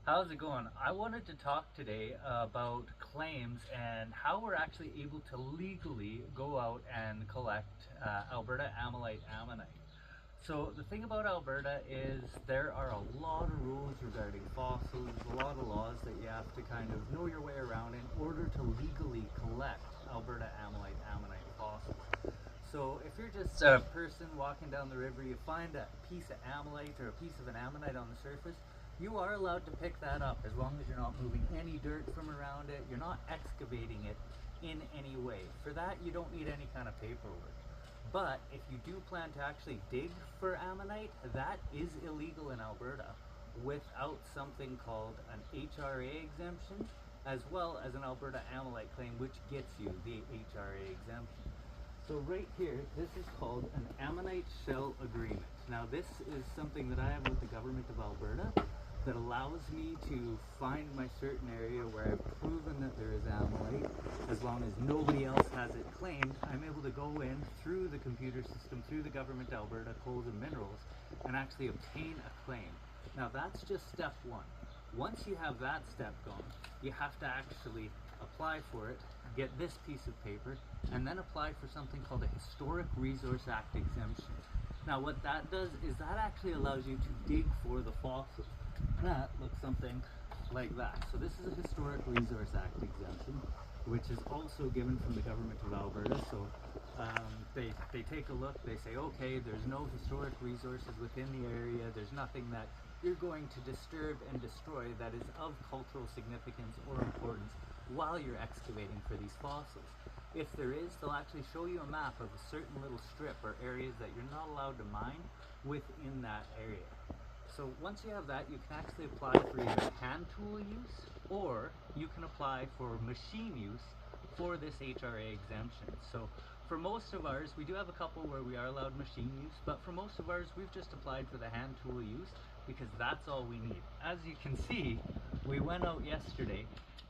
How's it going? I wanted to talk today about claims and how we're actually able to legally go out and collect Alberta Ammonite. So the thing about Alberta is there are a lot of rules regarding fossils, a lot of laws that you have to kind of know your way around in order to legally collect Alberta Ammonite fossils. So if you're just a person walking down the river, you find a piece of ammonite or a piece of an ammonite on the surface, you are allowed to pick that up as long as you're not moving any dirt from around it, you're not excavating it in any way. For that, you don't need any kind of paperwork. But if you do plan to actually dig for ammonite, that is illegal in Alberta without something called an HRA exemption, as well as an Alberta Ammonite claim, which gets you the HRA exemption. So right here, this is called an Ammonite Shell Agreement. Now this is something that I have with the government of Alberta that allows me to find my certain area where I've proven that there is ammonite. As long as nobody else has it claimed, I'm able to go in through the computer system, through the government of Alberta Coals and Minerals, and actually obtain a claim. Now that's just step one. Once you have that step going, you have to actually apply for it, get this piece of paper, and then apply for something called a Historic Resource Act exemption. Now what that does is that actually allows you to dig for the fossil. That looks something like that. So this is a Historic Resource Act exemption, which is also given from the government of Alberta. So they take a look, they say, okay, there's no historic resources within the area, there's nothing that you're going to disturb and destroy that is of cultural significance or importance while you're excavating for these fossils. If there is, they'll actually show you a map of a certain little strip or areas that you're not allowed to mine within that area. So once you have that, you can actually apply for either hand tool use or you can apply for machine use for this HRA exemption. So for most of ours, we do have a couple where we are allowed machine use, but for most of ours, we've just applied for the hand tool use because that's all we need. As you can see, we went out yesterday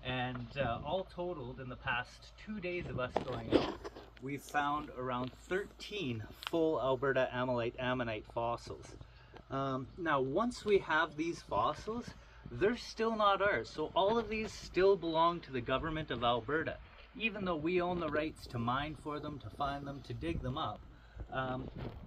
and all totaled in the past 2 days of us going out, we found around 13 full Alberta ammonite fossils. Now, once we have these fossils, they're still not ours. So all of these still belong to the government of Alberta. Even though we own the rights to mine for them, to find them, to dig them up,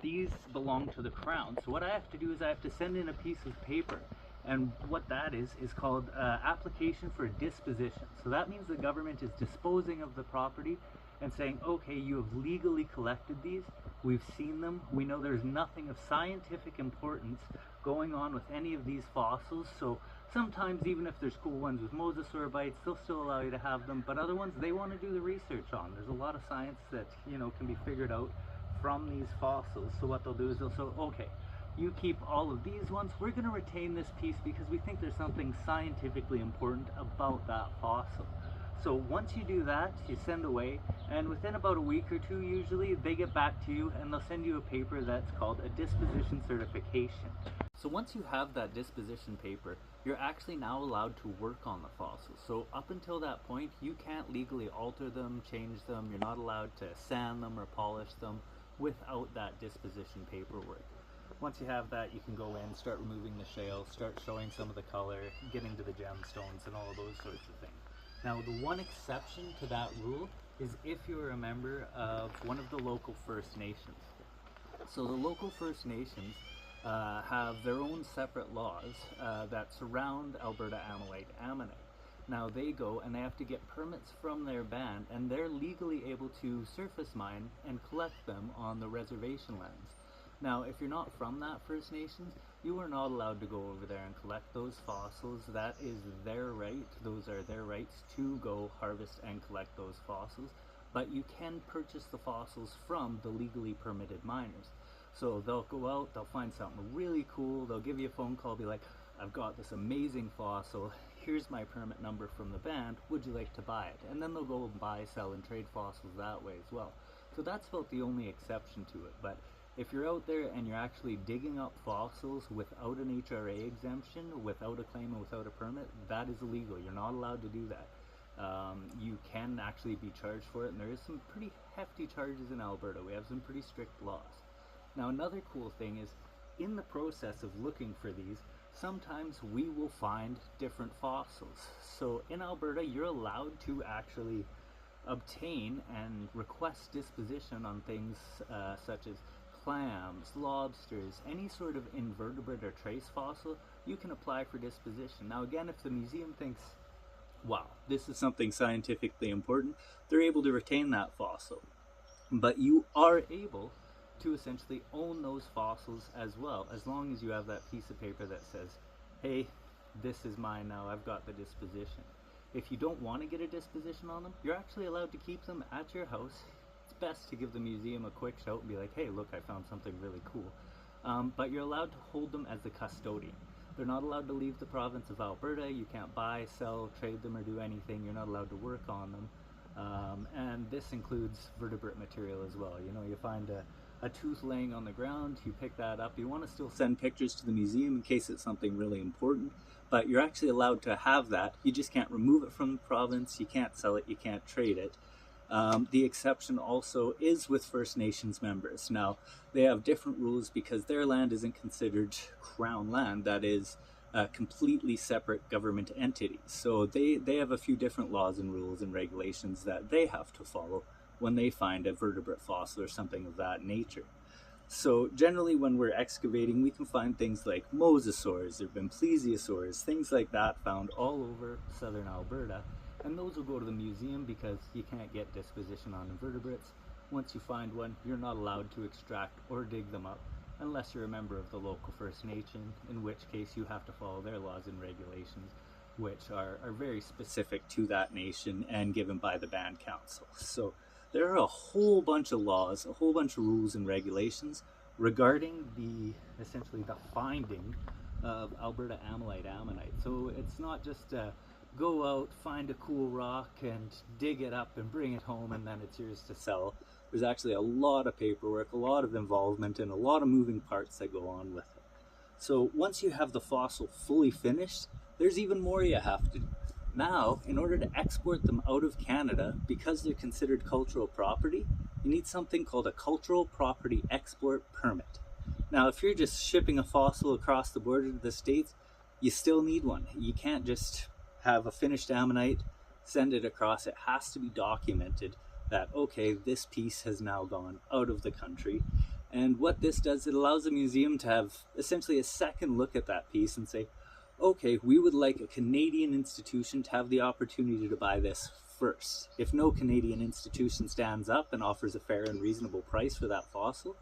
these belong to the Crown. So what I have to do is I have to send in a piece of paper. And what that is called application for disposition. So that means the government is disposing of the property and saying, okay, you have legally collected these, we've seen them, we know there's nothing of scientific importance going on with any of these fossils, so sometimes even if there's cool ones with mosasaur bites, they'll still allow you to have them, but other ones they want to do the research on. There's a lot of science that, can be figured out from these fossils, so what they'll do is they'll say, okay, you keep all of these ones, we're going to retain this piece because we think there's something scientifically important about that fossil. So once you do that, you send away, and within about a week or two usually, they get back to you and they'll send you a paper that's called a disposition certification. So once you have that disposition paper, you're actually now allowed to work on the fossils. So up until that point, you can't legally alter them, change them, you're not allowed to sand them or polish them without that disposition paperwork. Once you have that, you can go in, start removing the shale, start showing some of the color, getting to the gemstones and all of those sorts of things. Now, the one exception to that rule is if you're a member of one of the local First Nations. So the local First Nations have their own separate laws that surround Alberta Ammonite. Now they go and they have to get permits from their band, and they're legally able to surface mine and collect them on the reservation lands. Now, if you're not from that First Nations, you are not allowed to go over there and collect those fossils. That is their right. Those are their rights to go harvest and collect those fossils. But you can purchase the fossils from the legally permitted miners. So they'll go out, they'll find something really cool, they'll give you a phone call, be like, I've got this amazing fossil, here's my permit number from the band, would you like to buy it? And then they'll go and buy, sell, and trade fossils that way as well. So that's about the only exception to it. But if you're out there and you're actually digging up fossils without an HRA exemption, without a claim and without a permit, that is illegal. You're not allowed to do that. You can actually be charged for it, and there is some pretty hefty charges in Alberta. We have some pretty strict laws. Now, another cool thing is, in the process of looking for these, sometimes we will find different fossils. So in Alberta, you're allowed to actually obtain and request disposition on things such as clams, lobsters, any sort of invertebrate or trace fossil. You can apply for disposition. Now again, if the museum thinks, wow, this is something scientifically important, they're able to retain that fossil. But you are able to essentially own those fossils as well, as long as you have that piece of paper that says, hey, this is mine now, I've got the disposition. If you don't want to get a disposition on them, you're actually allowed to keep them at your house. It's best to give the museum a quick shout and be like, hey, look, I found something really cool. But you're allowed to hold them as a custodian. They're not allowed to leave the province of Alberta. You can't buy, sell, trade them, or do anything. You're not allowed to work on them. And this includes vertebrate material as well. You know, you find a tooth laying on the ground, you pick that up. You want to still send pictures to the museum in case it's something really important, but you're actually allowed to have that. You just can't remove it from the province, you can't sell it, you can't trade it. The exception also is with First Nations members. Now, they have different rules because their land isn't considered Crown land, that is a completely separate government entity. So they have a few different laws and rules and regulations that they have to follow when they find a vertebrate fossil or something of that nature. So generally when we're excavating, we can find things like mosasaurs or plesiosaurs, things like that found all over southern Alberta. And those will go to the museum because you can't get disposition on invertebrates. Once you find one, you're not allowed to extract or dig them up unless you're a member of the local First Nation, in which case you have to follow their laws and regulations, which are very specific to that nation and given by the Band Council. So there are a whole bunch of laws, a whole bunch of rules and regulations regarding essentially the finding of Alberta ammonite. So it's not just go out, find a cool rock and dig it up and bring it home and then it's yours to sell. There's actually a lot of paperwork, a lot of involvement, and a lot of moving parts that go on with it. So once you have the fossil fully finished, there's even more you have to do. Now, in order to export them out of Canada, because they're considered cultural property, you need something called a cultural property export permit. Now, if you're just shipping a fossil across the border to the States, you still need one. You can't just have a finished ammonite, send it across. It has to be documented that, okay, this piece has now gone out of the country. And what this does, it allows the museum to have essentially a second look at that piece and say, okay, we would like a Canadian institution to have the opportunity to buy this first. If no Canadian institution stands up and offers a fair and reasonable price for that fossil,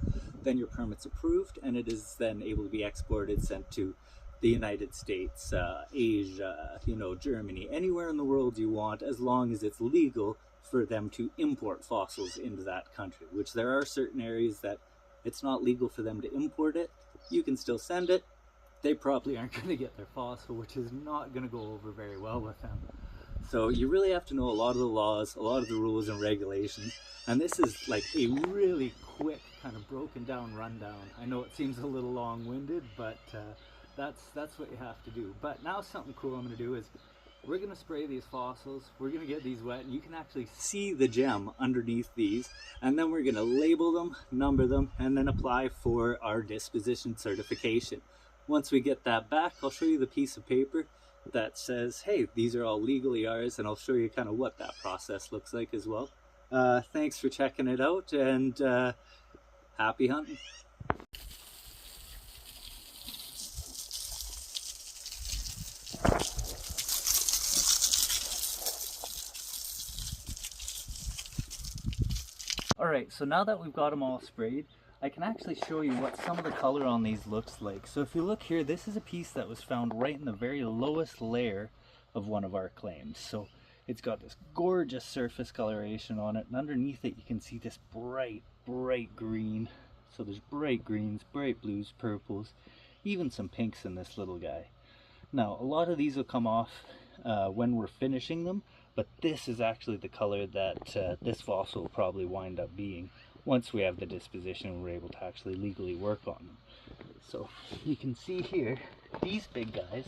then your permit's approved and it is then able to be exported, sent to the United States, Asia, Germany, anywhere in the world you want, as long as it's legal for them to import fossils into that country, which there are certain areas that it's not legal for them to import it. You can still send it. They probably aren't going to get their fossil, which is not going to go over very well with them. So you really have to know a lot of the laws, a lot of the rules and regulations, and this is like a really quick kind of broken down rundown. I know it seems a little long-winded, but that's what you have to do. But now something cool I'm going to do is we're going to spray these fossils, we're going to get these wet, and you can actually see the gem underneath these, and then we're going to label them, number them, and then apply for our disposition certification. Once we get that back, I'll show you the piece of paper that says, hey, these are all legally ours, and I'll show you kind of what that process looks like as well. Thanks for checking it out, and happy hunting. Alright, so now that we've got them all sprayed, I can actually show you what some of the color on these looks like. So if you look here, this is a piece that was found right in the very lowest layer of one of our claims. So it's got this gorgeous surface coloration on it, and underneath it you can see this bright green. So there's bright greens, bright blues, purples, even some pinks in this little guy. Now, a lot of these will come off when we're finishing them, but this is actually the color that this fossil will probably wind up being once we have the disposition and we're able to actually legally work on them. So you can see here, these big guys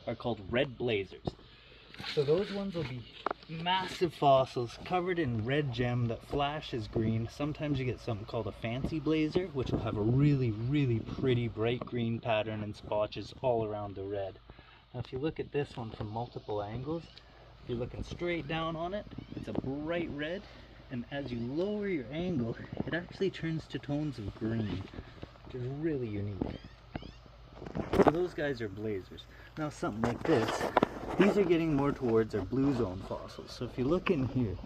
are called red blazers. So those ones will be massive fossils covered in red gem that flashes green. Sometimes you get something called a fancy blazer, which will have a really, really pretty bright green pattern and splotches all around the red. Now if you look at this one from multiple angles, if you're looking straight down on it, it's a bright red, and as you lower your angle, it actually turns to tones of green, which is really unique. So those guys are blazers. Now something like this, these are getting more towards our blue zone fossils. So if you look in here,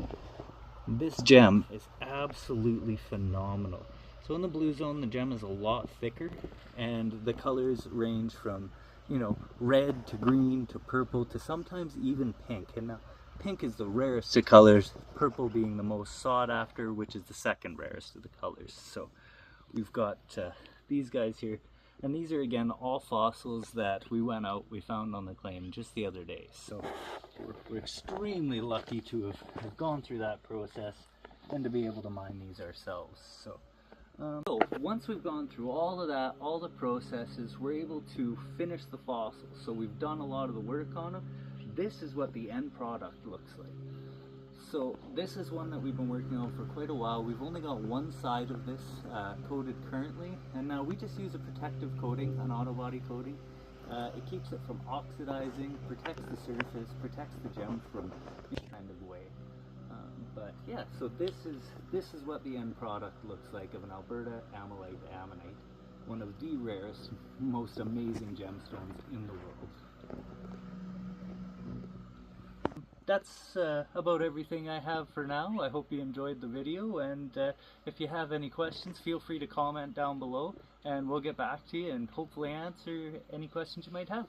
this gem is absolutely phenomenal. So in the blue zone, the gem is a lot thicker, and the colors range from, you know, red to green to purple to sometimes even pink. And now pink is the rarest of colors, purple being the most sought after, which is the second rarest of the colors. So we've got these guys here. And these are, again, all fossils that we found on the claim just the other day. So we're extremely lucky to have gone through that process and to be able to mine these ourselves. So once we've gone through all of that, all the processes, we're able to finish the fossils. So we've done a lot of the work on them. This is what the end product looks like. So this is one that we've been working on for quite a while. We've only got one side of this coated currently, and now we just use a protective coating, an auto body coating. It keeps it from oxidizing, protects the surface, protects the gem from any kind of way. But yeah, so this is what the end product looks like of an Alberta Ammonite, one of the rarest, most amazing gemstones in the world. That's about everything I have for now. I hope you enjoyed the video, and if you have any questions, feel free to comment down below, and we'll get back to you and hopefully answer any questions you might have.